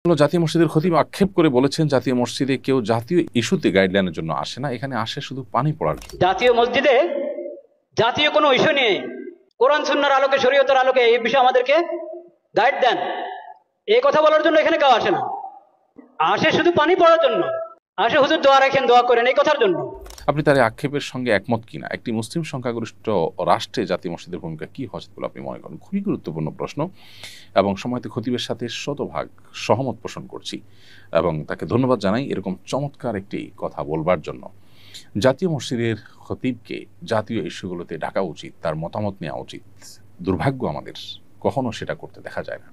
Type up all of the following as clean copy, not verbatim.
জাতীয় মসজিদের খতিব আক্ষেপ করে বলেছেন, জাতীয় মসজিদে কেউ জাতীয় ইস্যুতে গাইডলাইনের জন্য আসে না, এখানে আসে শুধু পানি পড়ার জন্য। জাতীয় মসজিদে জাতীয় কোনো ইস্যু নিয়ে কোরআন সুন্নাহর আলোকে, শরীয়তের আলোকে এই বিষয়ে আমাদেরকে গাইড দেন, এই কথা বলার জন্য এখানে কেউ আসে না। আসে শুধু পানি পড়ার জন্য, আসে হুজুর দোয়া রাখেন, দোয়া করেন, এই কথার জন্য। আপনি তার এই আক্ষেপের সঙ্গে একমত কিনা? একটি মুসলিম সংখ্যাগরিষ্ঠ রাষ্ট্রে জাতীয় মসজিদের ভূমিকা কি হওয়া উচিত বলে আপনি মনে করেন? খুবই গুরুত্বপূর্ণ প্রশ্ন এবং সময়তে খতিবের সাথে শতভাগ সহমত পোষণ করছি এবং তাকে ধন্যবাদ জানাই এরকম চমৎকার একটি কথা বলবার জন্য। জাতীয় মসজিদের খতিবকে জাতীয় ইস্যুগুলোতে ডাকা উচিত, তার মতামত নেওয়া উচিত। দুর্ভাগ্য আমাদের কখনো সেটা করতে দেখা যায় না।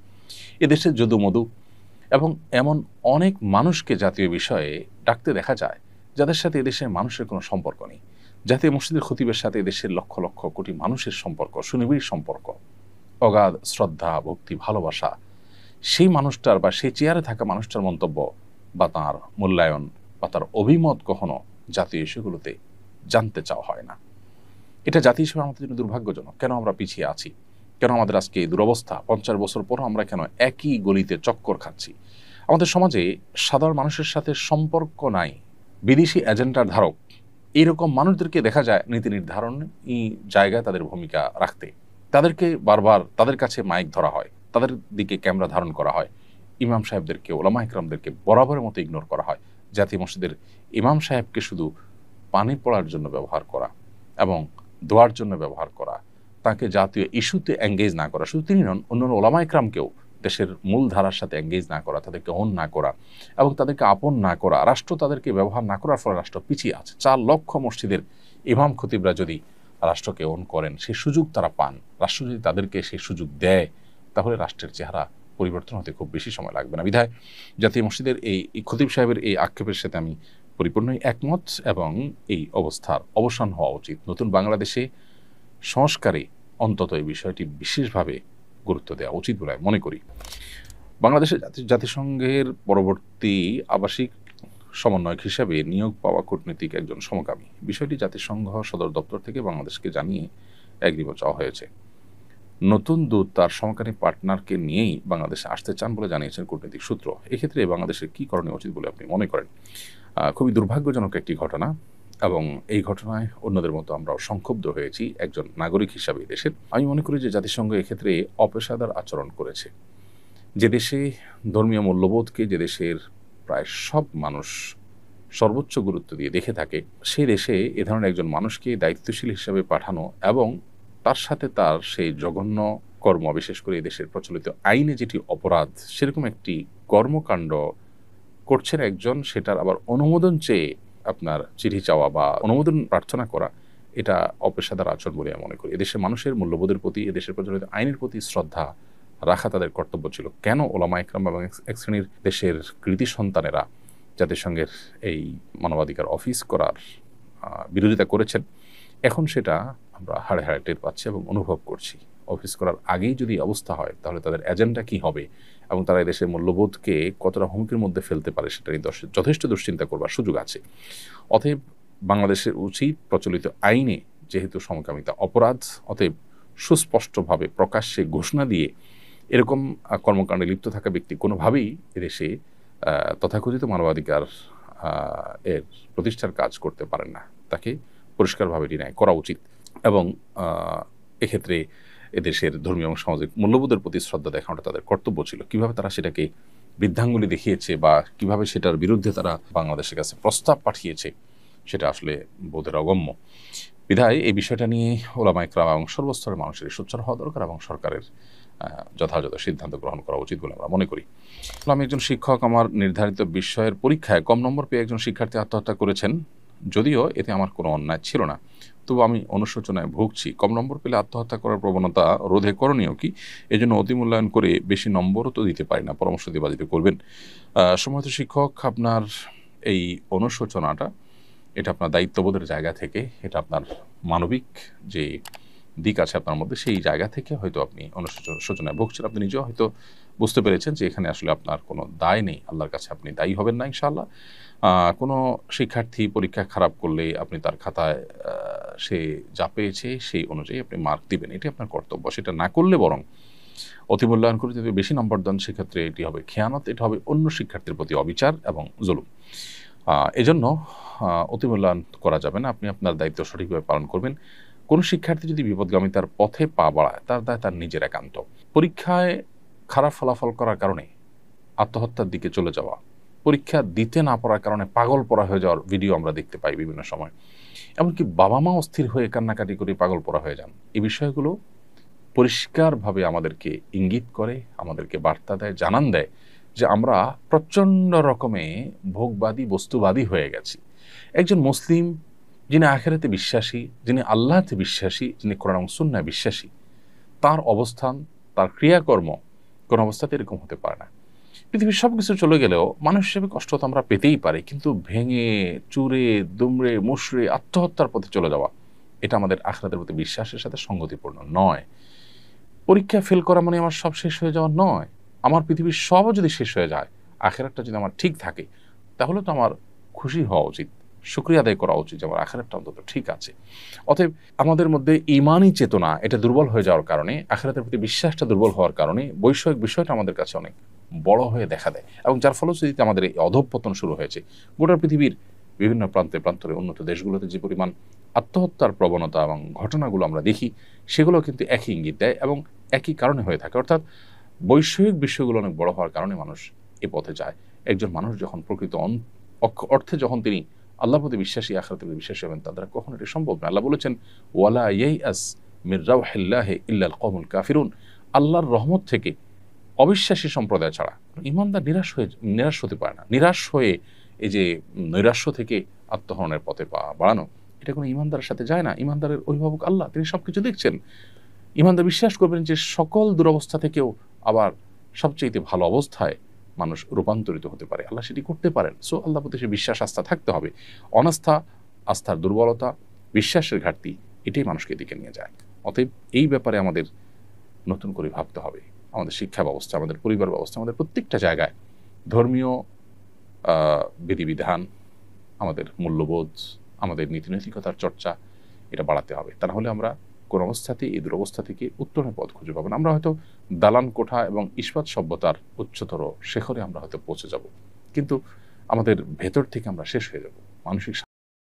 এদেশের যদু মধু এবং এমন অনেক মানুষকে জাতীয় বিষয়ে ডাকতে দেখা যায় যাদের সাথে এদেশের মানুষের কোনো সম্পর্ক নেই। জাতীয় মসজিদের খতিবের সাথে এদেশের লক্ষ লক্ষ কোটি মানুষের সম্পর্ক, সুনিবিড় সম্পর্ক, অগাধ শ্রদ্ধা, ভক্তি, ভালোবাসা। সেই মানুষটার বা সেই চেয়ারে থাকা মানুষটার মন্তব্য বা তাঁর মূল্যায়ন বা তার অভিমত কখনো জাতীয় ইস্যুগুলোতে জানতে চাওয়া হয় না। এটা জাতি হিসেবে আমাদের জন্য দুর্ভাগ্যজনক। কেন আমরা পিছিয়ে আছি? কেন আমাদের আজকে এই দুরবস্থা? 50 বছর পরও আমরা কেন একই গলিতে চক্কর খাচ্ছি? আমাদের সমাজে সাধারণ মানুষের সাথে সম্পর্ক নাই, বিদেশি এজেন্ডার ধারক এইরকম মানুষদেরকে দেখা যায় নীতি নির্ধারণী জায়গায় তাদের ভূমিকা রাখতে। তাদেরকে বারবার তাদের কাছে মাইক ধরা হয়, তাদের দিকে ক্যামেরা ধারণ করা হয়। ইমাম সাহেবদেরকে, ওলামা ইকরামদেরকে বরাবরের মতো ইগনোর করা হয়। জাতীয় মসজিদের ইমাম সাহেবকে শুধু পানি পড়ার জন্য ব্যবহার করা এবং দোয়ার জন্য ব্যবহার করা, তাকে জাতীয় ইস্যুতে এঙ্গেজ না করা, শুধু তিনি নন, অন্যান্য ওলামা ইকরামকেও দেশের মূল ধারার সাথে এঙ্গেজ না করা, তাদেরকে অন না করা এবং তাদেরকে আপন না করা, রাষ্ট্র তাদেরকে ব্যবহার না করার ফলে রাষ্ট্র পিছিয়ে আছে। 4 লক্ষ মসজিদের ইমাম খতিবরা যদি রাষ্ট্রকে অন করেন, সেই সুযোগ তারা পান, রাষ্ট্র যদি তাদেরকে সেই সুযোগ দেয়, তাহলে রাষ্ট্রের চেহারা পরিবর্তন হতে খুব বেশি সময় লাগবে না। বিধায় জাতীয় মসজিদের এই খতিব সাহেবের এই আক্ষেপের সাথে আমি পরিপূর্ণই একমত এবং এই অবস্থার অবসান হওয়া উচিত। নতুন বাংলাদেশে সংস্কারে অন্তত এই বিষয়টি বিশেষভাবে গুরুত্ব দেওয়া উচিত বলে মনে করি। বাংলাদেশের জাতিসংঘের পরবর্তী আবাসিক সমন্বয়ক হিসেবে নিয়োগ পাওয়া কূটনীতিক একজন সমকামী, বিষয়টি জাতিসংঘ সদর দপ্তর থেকে বাংলাদেশকে জানিয়ে এগ্রিমেন্ট চাওয়া হয়েছে। নতুন দূত তার সমকামী পার্টনারকে নিয়েই বাংলাদেশে আসতে চান বলে জানিয়েছেন কূটনীতিক সূত্র। এক্ষেত্রে বাংলাদেশের কী করণীয় উচিত বলে আপনি মনে করেন? খুবই দুর্ভাগ্যজনক একটি ঘটনা এবং এই ঘটনায় অন্যদের মতো আমরাও সংক্ষুব্ধ হয়েছি একজন নাগরিক হিসাবে দেশের। আমি মনে করি যে জাতিসংঘ এক্ষেত্রে অপেশাদার আচরণ করেছে। যে দেশে ধর্মীয় মূল্যবোধকে, যে দেশের প্রায় সব মানুষ সর্বোচ্চ গুরুত্ব দিয়ে দেখে থাকে, সেই দেশে এ ধরনের একজন মানুষকে দায়িত্বশীল হিসাবে পাঠানো এবং তার সাথে তার সেই জঘন্য কর্ম, বিশেষ করে দেশের প্রচলিত আইনে যেটি অপরাধ, সেরকম একটি কর্মকাণ্ড করছেন একজন, সেটার আবার অনুমোদন চেয়ে আপনার চিঠি চাওয়া বা অনুমোদন প্রার্থনা করা, এটা অপেশাদার আচরণ বলে আমি মনে করি। এদেশের মানুষের মূল্যবোধের প্রতি, এদেশের প্রচলিত আইনের প্রতি শ্রদ্ধা রাখা তাদের কর্তব্য ছিল। কেন ওলামা ইকরাম এবং এক শ্রেণীর দেশের কৃতি সন্তানেরা জাতিসংঘের এই মানবাধিকার অফিস করার বিরোধিতা করেছেন, এখন সেটা আমরা হাড়ে হাড়ে টের পাচ্ছি এবং অনুভব করছি। অফিস করার আগেই যদি অবস্থা হয়, তাহলে তাদের এজেন্ডা কি হবে এবং তারা এই দেশের মূল্যবোধকে কতটা হুমকির মধ্যে ফেলতে পারে, সেটা নিয়ে যথেষ্ট দুশ্চিন্তা করবার সুযোগ আছে। অতএব বাংলাদেশের উচিত, প্রচলিত আইনে যেহেতু সমকামিতা অপরাধ, অতএব সুস্পষ্টভাবে প্রকাশ্যে ঘোষণা দিয়ে এরকম কর্মকাণ্ডে লিপ্ত থাকা ব্যক্তি কোনোভাবেই এদেশে তথাকথিত মানবাধিকার এর প্রতিষ্ঠার কাজ করতে পারেন না। তাকে পরিষ্কারভাবে ডিনাই করা উচিত এবং এক্ষেত্রে এদেশের ধর্মীয় এবং সামাজিক মূল্যবোধের প্রতি শ্রদ্ধা দেখানোটা তাদের কর্তব্য ছিল। কিভাবে তারা সেটাকে বৃদ্ধাঙ্গুলি দেখিয়েছে বা কিভাবে সেটার বিরুদ্ধে তারা বাংলাদেশের কাছে প্রস্তাব পাঠিয়েছে, সেটা আসলে বোধের অগম্য। বিধায় এই বিষয়টা নিয়ে ওলামা ইকরাম এবং সর্বস্তরের মানুষের সোচ্চার হওয়া দরকার এবং সরকারের যথাযথ সিদ্ধান্ত গ্রহণ করা উচিত বলে আমরা মনে করি। আমি একজন শিক্ষক, আমার নির্ধারিত বিষয়ের পরীক্ষায় কম নম্বর পেয়ে একজন শিক্ষার্থী আত্মহত্যা করেছেন। যদিও এতে আমার কোনো অন্যায় ছিল না, তবু আমি অনুশোচনায় ভুগছি। কম নম্বর পেলে আত্মহত্যা করার প্রবণতা রোধে করণীয় কি? এই জন্য অতিমূল্যায়ন করে বেশি নম্বরও তো দিতে পারি না, পরামর্শ দিয়ে বাজিত করবেন। সম্মানিত শিক্ষক, আপনার এই অনুশোচনাটা, এটা আপনার দায়িত্ববোধের জায়গা থেকে, এটা আপনার মানবিক যে দিক আছে আপনার মধ্যে, সেই জায়গা থেকে হয়তো আপনি অনুশোচনায় ভুগছেন। আপনি নিজেও হয়তো বুঝতে পেরেছেন যে এখানে আসলে আপনার কোনো দায় নেই, আল্লাহর কাছে আপনি দায়ী হবেন না ইনশাআল্লাহ। কোনো শিক্ষার্থী পরীক্ষা খারাপ করলে আপনি তার খাতায় সে যা পেয়েছে সেই অনুযায়ী আপনি মার্ক দিবেন, এটি আপনার কর্তব্য। সেটা না করলে বরং অতি মূল্যায়ন করে যদি বেশি নম্বর দেন সেক্ষেত্রে এটি হবে খেয়ানত, এটা হবে অন্য শিক্ষার্থীর প্রতি অবিচার এবং জুলুম। এজন্য অতি মূল্যায়ন করা যাবে না। আপনি আপনার দায়িত্ব সঠিকভাবে পালন করবেন। কোনো শিক্ষার্থী যদি বিপদগামিতার পথে পা বাড়ায় তার দায় তার নিজের একান্ত। পরীক্ষায় খারাপ ফলাফল করার কারণে আত্মহত্যার দিকে চলে যাওয়া, পরীক্ষা দিতে না পারার কারণে পাগল পড়া হয়ে যাওয়ার ভিডিও আমরা দেখতে পাই বিভিন্ন সময়। এমনকি বাবা মা অস্থির হয়ে কান্নাকাটি করে পাগল পড়া হয়ে যান। এই বিষয়গুলো পরিষ্কারভাবে আমাদেরকে ইঙ্গিত করে, আমাদেরকে বার্তা দেয়, জানান দেয় যে আমরা প্রচণ্ড রকমে ভোগবাদী বস্তুবাদী হয়ে গেছি। একজন মুসলিম যিনি আখিরাতে বিশ্বাসী, যিনি আল্লাহতে বিশ্বাসী, যিনি কোরআন এবং সুন্নাহয় বিশ্বাসী, তার অবস্থান, তার ক্রিয়াকর্ম কোন অবস্থাতে এরকম হতে পারে না। পৃথিবীর সব কিছু চলে গেলেও মানুষ হিসেবে কষ্ট তো আমরা পেতেই পারি, কিন্তু ভেঙে চুরে দুমড়ে মুশড়ে আত্মহত্যার পথে চলে যাওয়া, এটা আমাদের আখিরাতের প্রতি বিশ্বাসের সাথে সঙ্গতিপূর্ণ নয়। পরীক্ষা ফেল করা মানে আমার সব শেষ হয়ে যাওয়া নয়। আমার পৃথিবীর সবও যদি শেষ হয়ে যায়, আখিরাতটা যদি আমার ঠিক থাকে, তাহলে তো আমার খুশি হওয়া উচিত, শুকরিয়া আদায় করা উচিত যে আমার আখিরাতটা অন্তত ঠিক আছে। অতএব আমাদের মধ্যে ঈমানি চেতনা এটা দুর্বল হয়ে যাওয়ার কারণে, আখিরাতের প্রতি বিশ্বাসটা দুর্বল হওয়ার কারণে বৈষয়িক বিষয়টা আমাদের কাছে অনেক বড় হয়ে দেখা দেয়, এবং যার ফলশ্রুতিতে আমাদের এই অধঃপতন শুরু হয়েছে। গোটা পৃথিবীর বিভিন্ন প্রান্তে প্রান্তরে উন্নত দেশগুলোতে যে পরিমাণ আত্মহত্যার প্রবণতা এবং ঘটনাগুলো আমরা দেখি, সেগুলো কিন্তু একই ইঙ্গিত দেয় এবং একই কারণে হয়ে থাকে। অর্থাৎ বৈষয়িক বিষয়গুলো অনেক বড় হওয়ার কারণে মানুষ এ পথে যায়। একজন মানুষ যখন প্রকৃত অর্থে যখন তিনি আল্লাহর প্রতি বিশ্বাসী, আখিরাতের প্রতি বিশ্বাসী হবেন, তার দ্বারা কখনো এটি সম্ভব না। আল্লাহ বলেছেন, ওয়ালা ইয়াইআস মির রাউহিল্লাহি ইল্লাল কওমুল কাফিরুন, আল্লাহর রহমত থেকে অবিশ্বাসী সম্প্রদায় ছাড়া ঈমানদার নিরাশ হতে পারে না। নিরাশ হয়ে এই যে নৈরাশ্য থেকে আত্মহরণের পথে পা বাড়ানো, এটা কোনো ঈমানদারের সাথে যায় না। ঈমানদারের অভিভাবক আল্লাহ, তিনি সবকিছু দেখছেন। ঈমানদার বিশ্বাস করবেন যে সকল দুরবস্থা থেকেও আবার সবচেয়ে ভালো অবস্থায় মানুষ রূপান্তরিত হতে পারে, আল্লাহ সেটি করতে পারেন। সো আল্লাহ প্রতি সে বিশ্বাস আস্থা থাকতে হবে। অনাস্থা, আস্থার দুর্বলতা, বিশ্বাসের ঘাটতি, এটাই মানুষকে এদিকে নিয়ে যায়। অতএব এই ব্যাপারে আমাদের নতুন করে ভাবতে হবে। আমাদের শিক্ষা ব্যবস্থা, আমাদের পরিবার ব্যবস্থা, আমাদের প্রত্যেকটা জায়গায় ধর্মীয় বিধিবিধান, আমাদের মূল্যবোধ, আমাদের নীতিনৈতিকতার চর্চা, এটা বাড়াতে হবে। তা না হলে আমরা কোন অবস্থাতেই এই দুরবস্থা থেকে উত্তরণের পথ খুঁজে পাবো না। আমরা হয়তো দালান কোঠা এবং ইস্পাত সভ্যতার উচ্চতর শেখরে আমরা হয়তো পৌঁছে যাব, কিন্তু আমাদের ভেতর থেকে আমরা শেষ হয়ে যাব, মানসিক